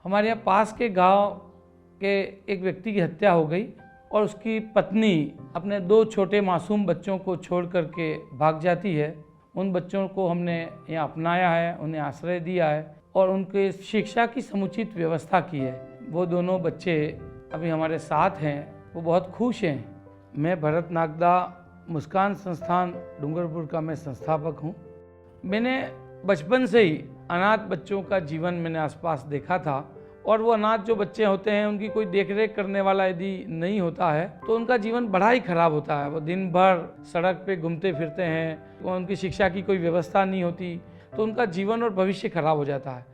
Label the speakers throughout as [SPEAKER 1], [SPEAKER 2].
[SPEAKER 1] हमारे यहाँ पास के गांव के एक व्यक्ति की हत्या हो गई और उसकी पत्नी अपने 2 छोटे मासूम बच्चों को छोड़ करके भाग जाती है। उन बच्चों को हमने यहाँ अपनाया है, उन्हें आश्रय दिया है और उनके शिक्षा की समुचित व्यवस्था की है। वो दोनों बच्चे अभी हमारे साथ हैं, वो बहुत खुश हैं। मैं भरत नागदा मुस्कान संस्थान डूंगरपुर का मैं संस्थापक हूँ। मैंने बचपन से ही अनाथ बच्चों का जीवन मैंने आसपास देखा था और वो अनाथ जो बच्चे होते हैं उनकी कोई देखरेख करने वाला यदि नहीं होता है तो उनका जीवन बड़ा ही खराब होता है। वो दिन भर सड़क पे घूमते फिरते हैं, तो उनकी शिक्षा की कोई व्यवस्था नहीं होती, तो उनका जीवन और भविष्य खराब हो जाता है।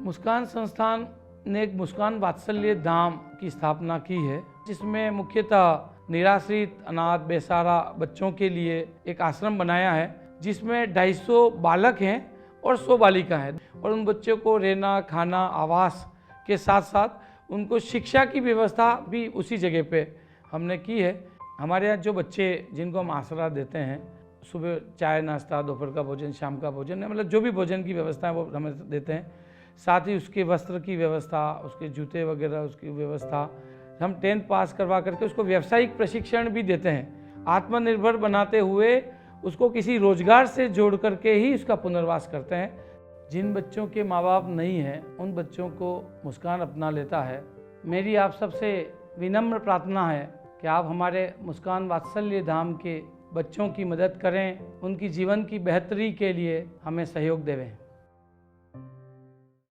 [SPEAKER 1] मुस्कान संस्थान ने एक मुस्कान वात्सल्य धाम की स्थापना की है, जिसमें मुख्यतः निराश्रित अनाथ बेसहारा बच्चों के लिए एक आश्रम बनाया है, जिसमें 250 बालक हैं और 100 बालिका हैं और उन बच्चों को रहना खाना आवास के साथ साथ उनको शिक्षा की व्यवस्था भी उसी जगह पे हमने की है। हमारे यहाँ जो बच्चे जिनको हम आसरा देते हैं, सुबह चाय नाश्ता, दोपहर का भोजन, शाम का भोजन, मतलब जो भी भोजन की व्यवस्था है वो हमें देते हैं। साथ ही उसके वस्त्र की व्यवस्था, उसके जूते वगैरह उसकी व्यवस्था, हम 10th पास करवा करके उसको व्यावसायिक प्रशिक्षण भी देते हैं। आत्मनिर्भर बनाते हुए उसको किसी रोजगार से जोड़ करके ही उसका पुनर्वास करते हैं। जिन बच्चों के माँ बाप नहीं हैं उन बच्चों को मुस्कान अपना लेता है। मेरी आप सबसे विनम्र प्रार्थना है कि आप हमारे मुस्कान वात्सल्य धाम के बच्चों की मदद करें, उनकी जीवन की बेहतरी के लिए हमें सहयोग देवें।